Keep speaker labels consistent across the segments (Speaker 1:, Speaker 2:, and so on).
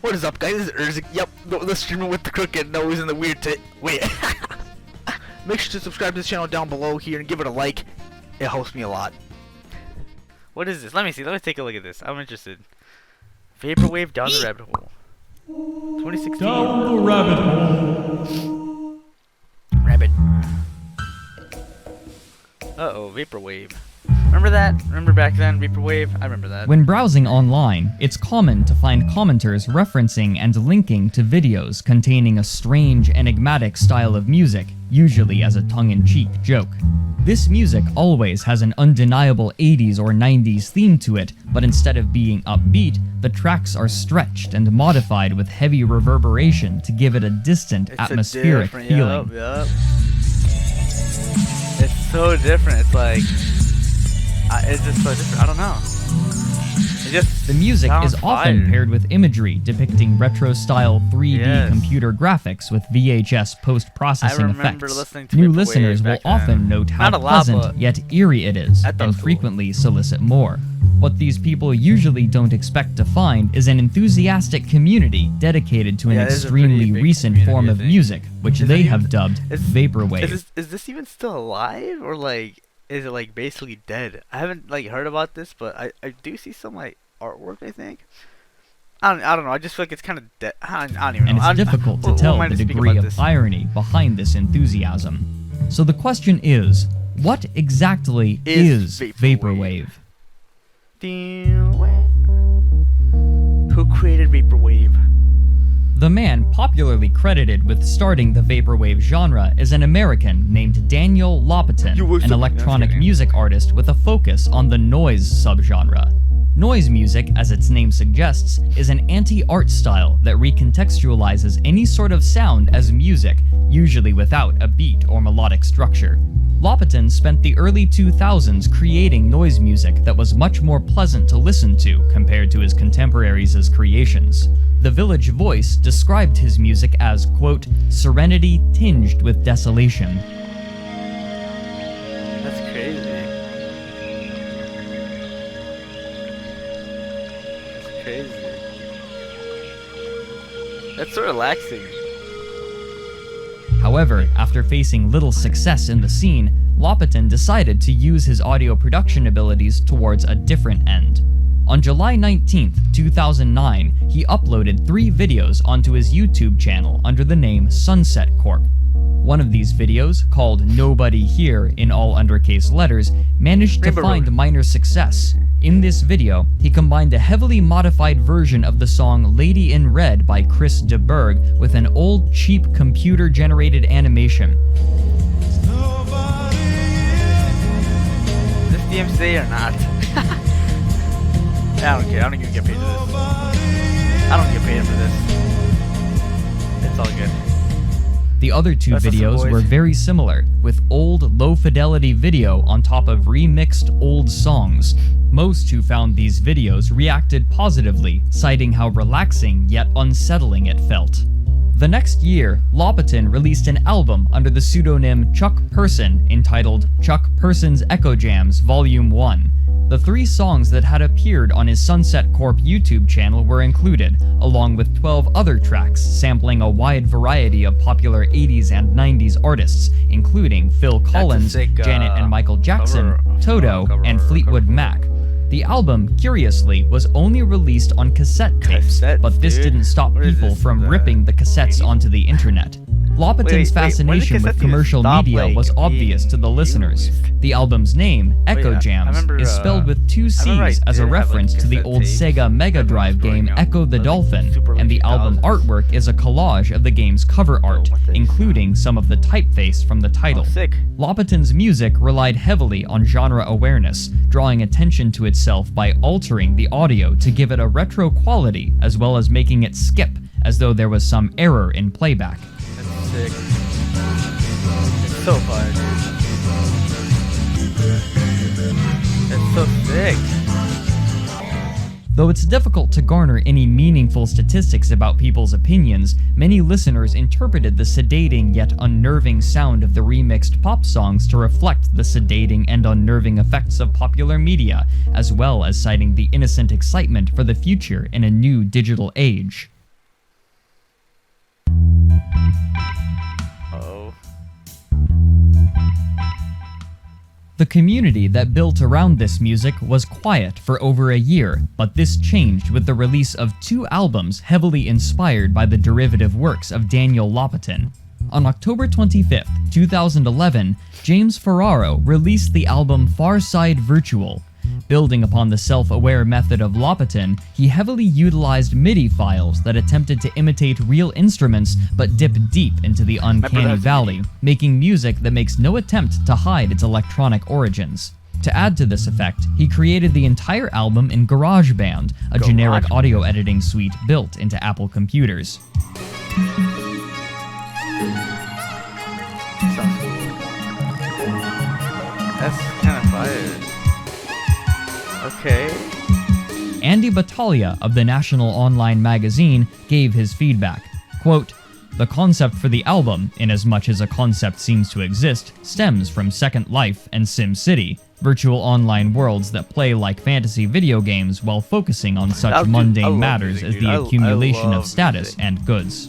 Speaker 1: What is up, guys? This is Urzik. Yep, the streamer with the crooked nose and the weird wait. Make sure to subscribe to this channel down below here and give it a like. It helps me a lot. What is this? Let me see. Let me take a look at this. I'm interested. Vaporwave down the rabbit hole. 2016.
Speaker 2: Down the rabbit hole.
Speaker 1: Rabbit. Uh-oh, Vaporwave. Remember that? Remember back then, Vaporwave? I remember that.
Speaker 2: When browsing online, it's common to find commenters referencing and linking to videos containing a strange, enigmatic style of music, usually as a tongue-in-cheek joke. This music always has an undeniable 80s or 90s theme to it, but instead of being upbeat, the tracks are stretched and modified with heavy reverberation to give it a distant, atmospheric feeling.
Speaker 1: Yup. It's so different. It's like... it's just so different. I don't know.
Speaker 2: The music is often paired with imagery depicting retro-style 3D computer graphics with VHS post-processing effects. New listeners will often note how pleasant yet eerie it is, and frequently solicit more. What these people usually don't expect to find is an enthusiastic community dedicated to an extremely recent form of music, which they have dubbed Vaporwave.
Speaker 1: Is this even still alive, or like... is it like basically dead? I haven't like heard about this, but I do see some like artwork. I think I don't know. I just feel like it's kind of dead. I don't even know.
Speaker 2: And it's difficult to tell the degree of irony behind this enthusiasm. So the question is, what exactly is Vaporwave?
Speaker 1: Who created Vaporwave?
Speaker 2: The man popularly credited with starting the Vaporwave genre is an American named Daniel Lopatin, an electronic music artist with a focus on the noise subgenre. Noise music, as its name suggests, is an anti-art style that recontextualizes any sort of sound as music, usually without a beat or melodic structure. Lopatin spent the early 2000s creating noise music that was much more pleasant to listen to compared to his contemporaries' creations. The Village Voice described his music as, quote, serenity tinged with desolation.
Speaker 1: That's crazy. That's crazy. That's so relaxing.
Speaker 2: However, after facing little success in the scene, Lopatin decided to use his audio production abilities towards a different end. On July 19th, 2009, he uploaded 3 videos onto his YouTube channel under the name Sunset Corp. One of these videos, called Nobody Here in all undercase letters, managed to find minor success. In this video, he combined a heavily modified version of the song Lady in Red by Chris de Burgh with an old, cheap computer-generated animation.
Speaker 1: Is this DMCA or not? I don't care. I don't even get paid for this. I don't get paid for this. It's all good.
Speaker 2: The other 2 videos were very similar, with old, low-fidelity video on top of remixed old songs. Most who found these videos reacted positively, citing how relaxing yet unsettling it felt. The next year, Lopatin released an album under the pseudonym Chuck Person entitled Chuck Person's Echo Jams Volume 1. The 3 songs that had appeared on his Sunset Corp YouTube channel were included, along with 12 other tracks sampling a wide variety of popular 80s and 90s artists, including Phil Collins, Janet and Michael Jackson, Toto, and Fleetwood Mac. The album, curiously, was only released on cassette tapes, but this didn't stop people from ripping the cassettes onto the internet. Lopatin's fascination with commercial media was obvious to the listeners. The album's name, Echo Jams, is spelled with 2 C's as a reference to the old Sega Mega Drive game Echo the Dolphin, and the album artwork is a collage of the game's cover art, including some of the typeface from the title. Lopatin's music relied heavily on genre awareness, drawing attention to itself by altering the audio to give it a retro quality, as well as making it skip, as though there was some error in playback.
Speaker 1: Sick. It's so fire, dude. It's so sick.
Speaker 2: Though it's difficult to garner any meaningful statistics about people's opinions, many listeners interpreted the sedating yet unnerving sound of the remixed pop songs to reflect the sedating and unnerving effects of popular media, as well as citing the innocent excitement for the future in a new digital age. The community that built around this music was quiet for over a year, but this changed with the release of 2 albums heavily inspired by the derivative works of Daniel Lopatin. On October 25, 2011, James Ferraro released the album Far Side Virtual. Building upon the self-aware method of Lopatin, he heavily utilized MIDI files that attempted to imitate real instruments but dip deep into the uncanny valley, making music that makes no attempt to hide its electronic origins. To add to this effect, he created the entire album in GarageBand, a generic audio editing suite built into Apple computers.
Speaker 1: That's kind of fire. Okay.
Speaker 2: Andy Battaglia of the National Online Magazine gave his feedback. Quote, "The concept for the album, inasmuch as a concept seems to exist, stems from Second Life and SimCity, virtual online worlds that play like fantasy video games while focusing on such mundane matters as the accumulation of status and goods."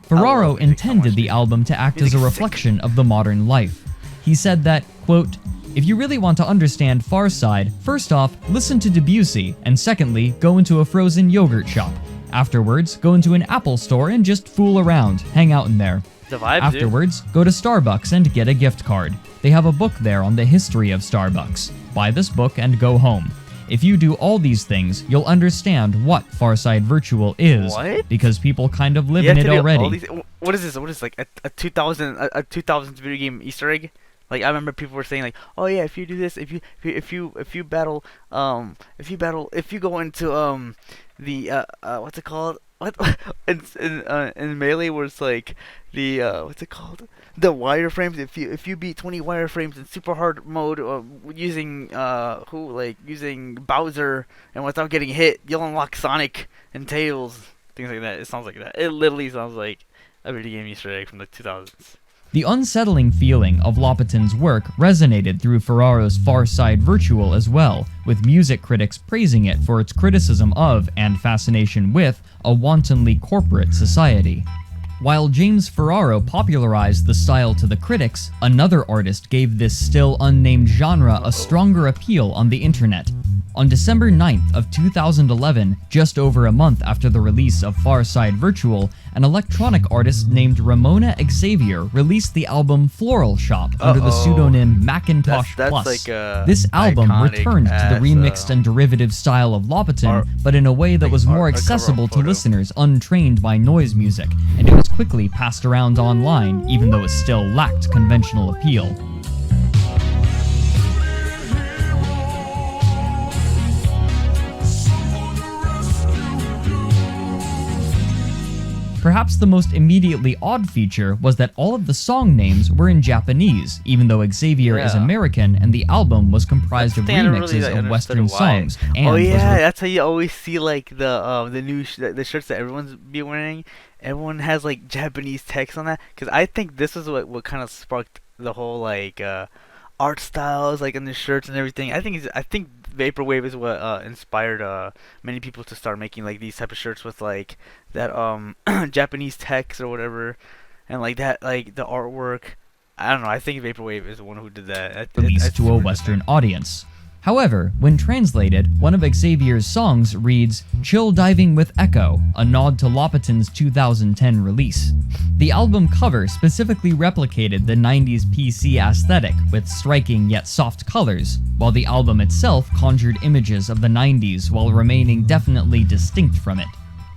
Speaker 2: Ferraro intended the album to act as a reflection of the modern life. He said that, quote, "If you really want to understand Far Side, first off, listen to Debussy, and secondly, go into a frozen yogurt shop. Afterwards, go into an Apple store and just fool around, hang out in there.
Speaker 1: The vibe,
Speaker 2: Afterwards, go to Starbucks and get a gift card. They have a book there on the history of Starbucks. Buy this book and go home. If you do all these things, you'll understand what Far Side Virtual is, because people kind of live in it already."
Speaker 1: What is this? What is like a 2000s video game Easter egg? Like, I remember people were saying like, oh yeah, if you do this, if you battle, if you go into the what's it called? What in Melee where it's like the what's it called? The wireframes. If you beat 20 wireframes in super hard mode using using Bowser and without getting hit, you'll unlock Sonic and Tails, things like that. It sounds like that. It literally sounds like a video game Easter egg from the 2000s.
Speaker 2: The unsettling feeling of Lopatin's work resonated through Ferraro's Far Side Virtual as well, with music critics praising it for its criticism of, and fascination with, a wantonly corporate society. While James Ferraro popularized the style to the critics, another artist gave this still unnamed genre a stronger appeal on the internet. On December 9th of 2011, just over a month after the release of Far Side Virtual, an electronic artist named Ramona Xavier released the album Floral Shop under the pseudonym Macintosh Plus. This album returned to the remixed and derivative style of Lopatin, but in a way that was more accessible to listeners untrained by noise music, and it was quickly passed around online, even though it still lacked conventional appeal. Perhaps the most immediately odd feature was that all of the song names were in Japanese, even though Xavier is American and the album was comprised of remixes of Western songs. And
Speaker 1: that's how you always see like the new the shirts that everyone's be wearing. Everyone has like Japanese text on that, because I think this is what kind of sparked the whole like art styles like in the shirts and everything. I think Vaporwave is what inspired many people to start making like these type of shirts with like that Japanese text or whatever, and like that, like the artwork. I don't know. I think Vaporwave is the one who did that.
Speaker 2: Released to a Western audience. However, when translated, one of Xavier's songs reads, "Chill Diving with Echo," a nod to Lopatin's 2010 release. The album cover specifically replicated the 90s PC aesthetic with striking yet soft colors, while the album itself conjured images of the 90s while remaining definitely distinct from it.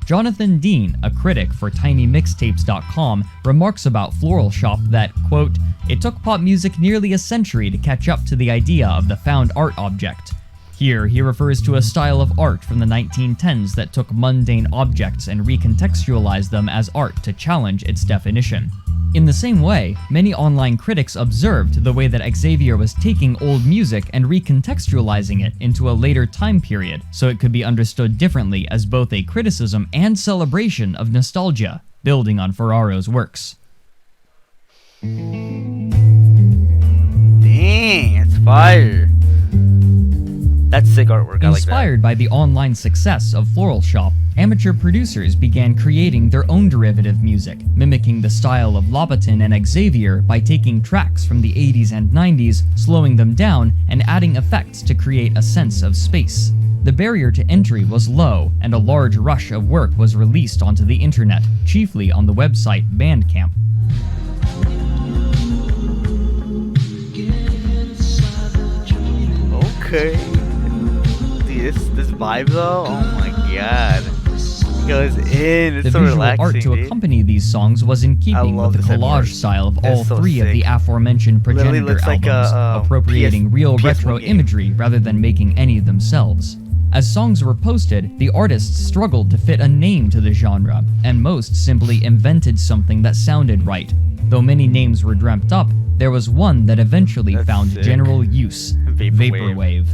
Speaker 2: Jonathan Dean, a critic for TinyMixtapes.com, remarks about Floral Shop that, quote, "It took pop music nearly a century to catch up to the idea of the found art object." Here, he refers to a style of art from the 1910s that took mundane objects and recontextualized them as art to challenge its definition. In the same way, many online critics observed the way that Xavier was taking old music and recontextualizing it into a later time period, so it could be understood differently as both a criticism and celebration of nostalgia, building on Ferraro's works.
Speaker 1: Dang, it's fire. That's sick artwork. I like that.
Speaker 2: Inspired by the online success of Floral Shop, amateur producers began creating their own derivative music, mimicking the style of Lobaton and Xavier by taking tracks from the 80s and 90s, slowing them down, and adding effects to create a sense of space. The barrier to entry was low, and a large rush of work was released onto the internet, chiefly on the website Bandcamp.
Speaker 1: Okay. Dude, this vibe though, oh my god. It goes in, it's
Speaker 2: the
Speaker 1: so
Speaker 2: visual
Speaker 1: relaxing,
Speaker 2: art to
Speaker 1: dude.
Speaker 2: accompany these songs was in keeping with the collage style of all
Speaker 1: so
Speaker 2: three of the
Speaker 1: sick.
Speaker 2: aforementioned
Speaker 1: Literally
Speaker 2: Progenitor
Speaker 1: looks like
Speaker 2: albums,
Speaker 1: a,
Speaker 2: appropriating real
Speaker 1: PS1
Speaker 2: retro
Speaker 1: game.
Speaker 2: imagery rather than making any themselves. As songs were posted, the artists struggled to fit a name to the genre, and most simply invented something that sounded right. Though many names were dreamt up, there was one that eventually found
Speaker 1: sick.
Speaker 2: general use:
Speaker 1: Vaporwave.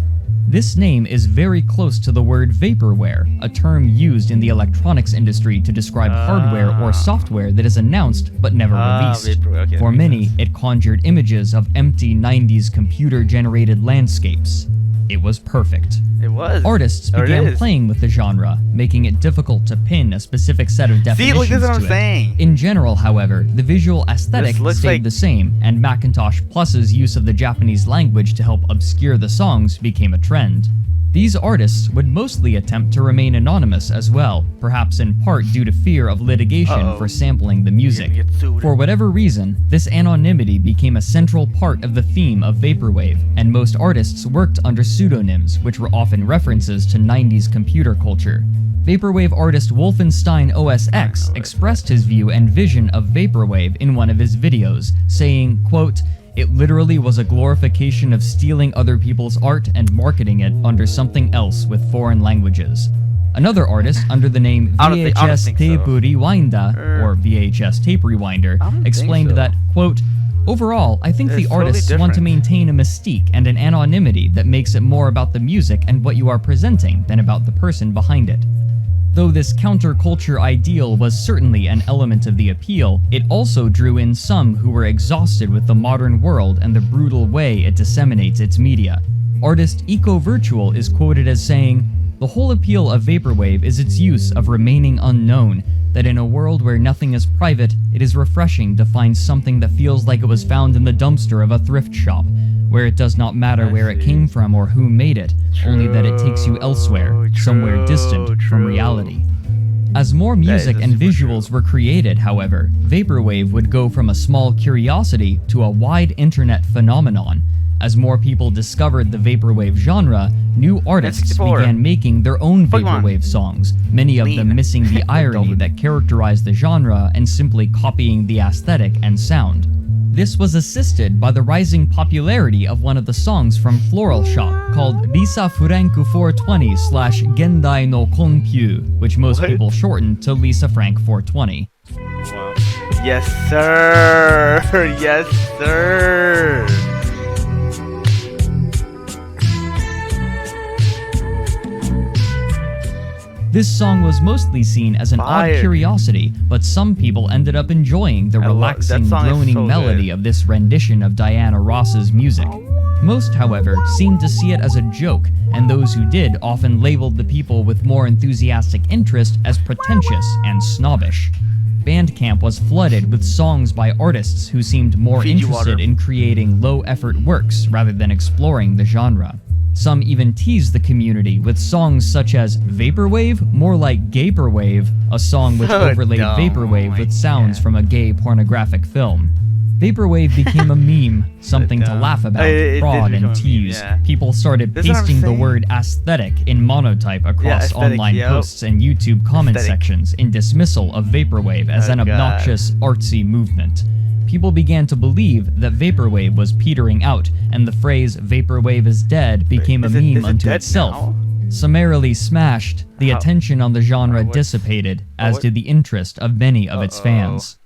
Speaker 2: This name is very close to the word vaporware, a term used in the electronics industry to describe hardware or software that is announced but never released.
Speaker 1: Okay,
Speaker 2: For many, it conjured images of empty 90s computer-generated landscapes. It was perfect.
Speaker 1: It was.
Speaker 2: Artists began playing with the genre, making it difficult to pin a specific set of definitions
Speaker 1: See, look, this is what I'm
Speaker 2: to it.
Speaker 1: saying.
Speaker 2: In general, however, the visual aesthetic
Speaker 1: looks
Speaker 2: stayed
Speaker 1: like-
Speaker 2: the same, and Macintosh Plus's use of the Japanese language to help obscure the songs became a trend. These artists would mostly attempt to remain anonymous as well, perhaps in part due to fear of litigation for sampling the music.
Speaker 1: You're gonna get sued.
Speaker 2: For whatever reason, this anonymity became a central part of the theme of Vaporwave, and most artists worked under pseudonyms, which were often references to 90s computer culture. Vaporwave artist Wolfenstein OSX expressed his view and vision of Vaporwave in one of his videos, saying, quote, "It literally was a glorification of stealing other people's art and marketing it under something else with foreign languages." Another artist, under the name
Speaker 1: I don't think
Speaker 2: VHS
Speaker 1: so.
Speaker 2: Tape Rewinder, or VHS Tape Rewinder,
Speaker 1: I don't think
Speaker 2: explained
Speaker 1: so.
Speaker 2: that, quote, "Overall, I think the
Speaker 1: It's totally
Speaker 2: artists want to
Speaker 1: different.
Speaker 2: maintain a mystique and an anonymity that makes it more about the music and what you are presenting than about the person behind it." Though this counterculture ideal was certainly an element of the appeal, it also drew in some who were exhausted with the modern world and the brutal way it disseminates its media. Artist Eco Virtual is quoted as saying, "The whole appeal of Vaporwave is its use of remaining unknown, that in a world where nothing is private, it is refreshing to find something that feels like it was found in the dumpster of a thrift shop, where it does not matter where it came from or who made it, only that it takes you elsewhere, somewhere distant from reality." As more music and visuals were created, however, Vaporwave would go from a small curiosity to a wide internet phenomenon. As more people discovered the Vaporwave genre, new artists
Speaker 1: 64.
Speaker 2: began making their own
Speaker 1: Pokemon.
Speaker 2: Vaporwave songs, many of them
Speaker 1: Lean.
Speaker 2: missing the irony that characterized the genre and simply copying the aesthetic and sound. This was assisted by the rising popularity of one of the songs from Floral Shop, called Lisa Franku 420/Gendai no Konpyu, which most people shortened to Lisa Frank 420.
Speaker 1: Wow. Yes, sir. Yes, sir.
Speaker 2: This song was mostly seen as an odd
Speaker 1: Fire.
Speaker 2: curiosity, but some people ended up enjoying the
Speaker 1: I love- that
Speaker 2: relaxing,
Speaker 1: song is
Speaker 2: droning
Speaker 1: so
Speaker 2: melody
Speaker 1: good.
Speaker 2: of this rendition of Diana Ross's music. Most, however, seemed to see it as a joke, and those who did often labeled the people with more enthusiastic interest as pretentious and snobbish. Bandcamp was flooded with songs by artists who seemed more
Speaker 1: Fiji
Speaker 2: interested
Speaker 1: water.
Speaker 2: in creating low-effort works rather than exploring the genre. Some even teased the community with songs such as Vaporwave, more like Gaperwave, a song which
Speaker 1: So
Speaker 2: overlaid
Speaker 1: dumb.
Speaker 2: Vaporwave
Speaker 1: Oh my
Speaker 2: with sounds
Speaker 1: God.
Speaker 2: from a gay pornographic film. Vaporwave became a meme, something to
Speaker 1: dumb.
Speaker 2: laugh about,
Speaker 1: It did
Speaker 2: prod,
Speaker 1: become a
Speaker 2: and
Speaker 1: meme,
Speaker 2: tease.
Speaker 1: yeah.
Speaker 2: People started
Speaker 1: That's what I'm
Speaker 2: pasting the
Speaker 1: saying.
Speaker 2: word aesthetic in monotype across
Speaker 1: aesthetic,
Speaker 2: online
Speaker 1: yep.
Speaker 2: posts and YouTube comment
Speaker 1: Aesthetic.
Speaker 2: sections in dismissal of Vaporwave as
Speaker 1: Oh,
Speaker 2: an
Speaker 1: God.
Speaker 2: obnoxious, artsy movement. People began to believe that Vaporwave was petering out, and the phrase "Vaporwave is dead" became a
Speaker 1: Is it
Speaker 2: meme unto
Speaker 1: dead
Speaker 2: itself.
Speaker 1: now?
Speaker 2: Summarily smashed, the
Speaker 1: How-
Speaker 2: attention on the genre
Speaker 1: what's-
Speaker 2: dissipated, as
Speaker 1: what-
Speaker 2: did the interest of many of its fans.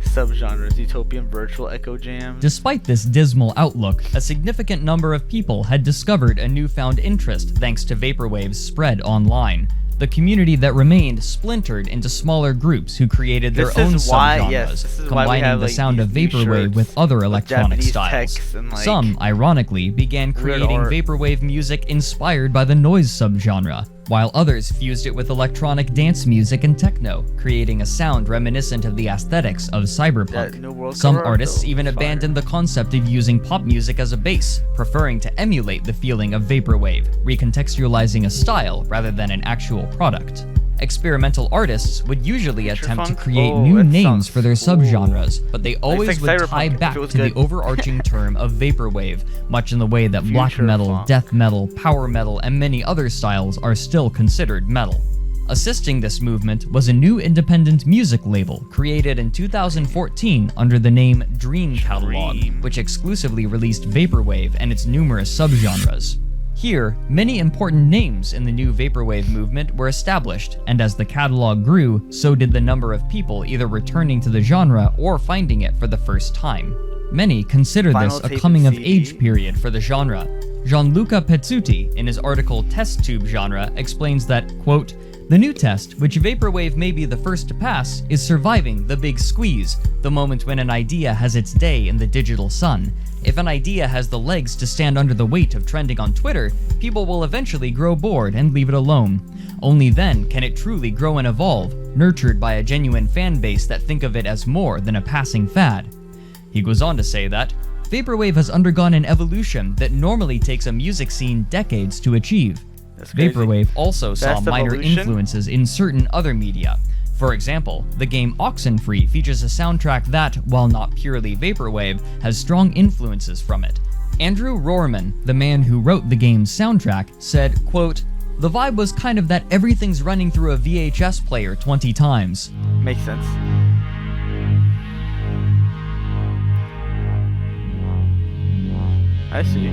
Speaker 1: Subgenres: utopian, virtual, echo jam.
Speaker 2: Despite this dismal outlook, a significant number of people had discovered a newfound interest thanks to Vaporwave's spread online. The community that remained splintered into smaller groups who created their own subgenres, combining the sound of vaporwave with other electronic styles. Some, ironically, began creating vaporwave music inspired by the noise subgenre, while others fused it with electronic dance music and techno, creating a sound reminiscent of the aesthetics of cyberpunk. Some artists even abandoned the concept of using pop music as a base, preferring to emulate the feeling of vaporwave, recontextualizing a style rather than an actual product. Experimental artists would usually attempt to create new names for their subgenres, but they always would tie back to the overarching term of vaporwave, much in the way that black metal, death metal, power metal, and many other styles are still considered metal. Assisting this movement was a new independent music label created in 2014 under the name Dream Catalog, which exclusively released vaporwave and its numerous subgenres. Here, many important names in the new vaporwave movement were established, and as the catalog grew, so did the number of people either returning to the genre or finding it for the first time. Many consider this a coming-of-age period for the genre. Gianluca Pezzuti, in his article Test Tube Genre, explains that, quote, "The new test, which vaporwave may be the first to pass, is surviving the big squeeze, the moment when an idea has its day in the digital sun. If an idea has the legs to stand under the weight of trending on Twitter, people will eventually grow bored and leave it alone. Only then can it truly grow and evolve, nurtured by a genuine fan base that think of it as more than a passing fad." He goes on to say that, "Vaporwave has undergone an evolution that normally takes a music scene decades to achieve." Vaporwave also saw minor influences in certain other media. For example, the game Oxenfree features a soundtrack that, while not purely vaporwave, has strong influences from it. Andrew Rohrman, the man who wrote the game's soundtrack, said, quote, "The vibe was kind of that everything's running through a VHS player 20 times.
Speaker 1: Makes sense. I see.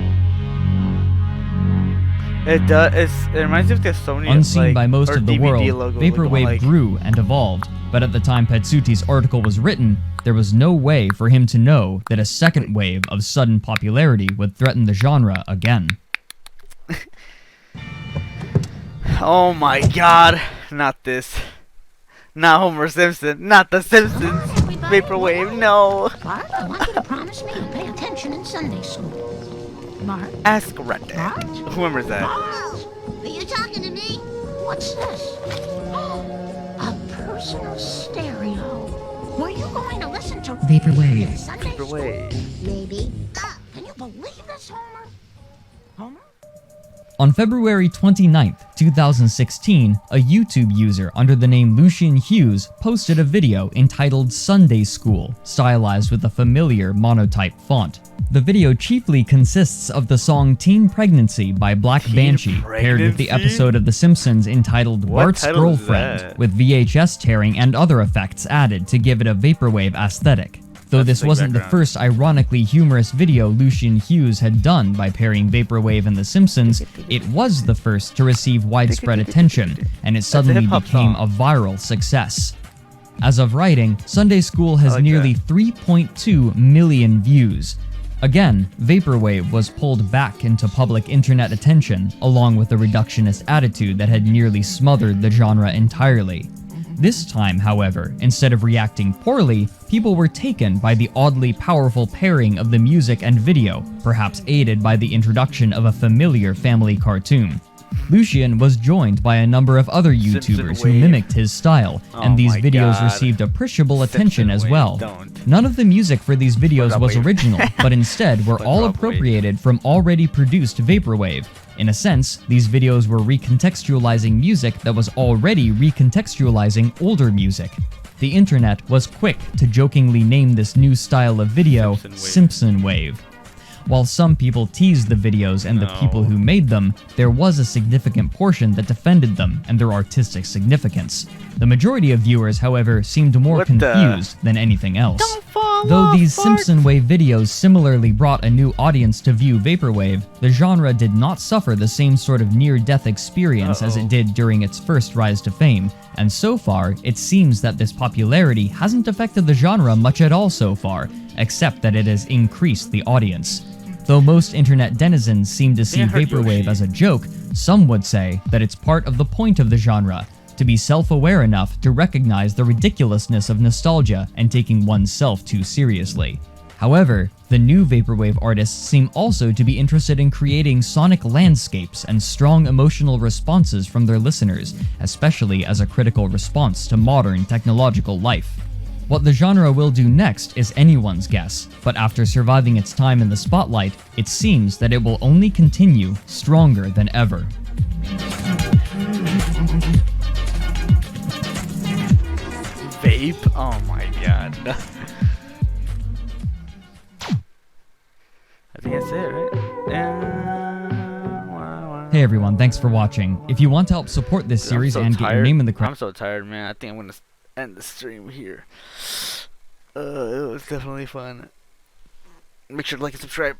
Speaker 1: It does. It reminds me of the Sony.
Speaker 2: Unseen by most of the world, vaporwave grew and evolved, but at the time Pezzuti's article was written, there was no way for him to know that a second wave of sudden popularity would threaten the genre again.
Speaker 1: Oh my god, not this. Not Homer Simpson, not The Simpsons. Vaporwave, no.
Speaker 3: Bart, I want you to promise me you'll pay attention in Sunday school. Bart?
Speaker 1: Ask Reddick. Whoever's that.
Speaker 3: Bart? Are you talking to me? What's this? A personal stereo. Were you going to listen to
Speaker 4: Vaporwave?
Speaker 3: Sunday
Speaker 1: Vaporwave.
Speaker 3: school? Maybe. Can you believe this, Homer? Homer?
Speaker 2: On February 29, 2016, a YouTube user under the name Lucian Hughes posted a video entitled Sunday School, stylized with a familiar monotype font. The video chiefly consists of the song Teen Pregnancy by Black Banshee, paired with the episode of The Simpsons entitled Bart's Girlfriend, with VHS tearing and other effects added to give it a vaporwave aesthetic. Though this wasn't the first ironically humorous video Lucian Hughes had done by pairing vaporwave and The Simpsons, it was the first to receive widespread attention, and it suddenly became a viral success. As of writing, Sunday School has nearly 3.2 million views. Again, vaporwave was pulled back into public internet attention, along with a reductionist attitude that had nearly smothered the genre entirely. This time, however, instead of reacting poorly, people were taken by the oddly powerful pairing of the music and video, perhaps aided by the introduction of a familiar family cartoon. Lucian was joined by a number of other YouTubers who mimicked his style, and these videos received appreciable attention as well. None of the music for these videos was original, but instead were all appropriated from already produced vaporwave. In a sense, these videos were recontextualizing music that was already recontextualizing older music. The internet was quick to jokingly name this new style of video Simpson Wave. While some people teased the videos and the people who made them, there was a significant portion that defended them and their artistic significance. The majority of viewers, however, seemed more confused than anything else. Though these Simpson Wave videos similarly brought a new audience to view vaporwave, the genre did not suffer the same sort of near-death experience as it did during its first rise to fame, and so far, it seems that this popularity hasn't affected the genre much at all so far, except that it has increased the audience. Though most internet denizens seem to see vaporwave as a joke, Some would say that it's part of the point of the genre, to be self-aware enough to recognize the ridiculousness of nostalgia and taking oneself too seriously. However, the new Vaporwave artists seem also to be interested in creating sonic landscapes and strong emotional responses from their listeners, especially as a critical response to modern technological life. What the genre will do next is anyone's guess, but after surviving its time in the spotlight, it seems that it will only continue stronger than ever.
Speaker 1: Vape? Oh my god. I think that's it, right?
Speaker 2: Hey everyone, thanks for watching. If you want to help support this series and get your name in the
Speaker 1: I'm so tired, man. I think I'm gonna end the stream here. It was definitely fun. Make sure to like and subscribe.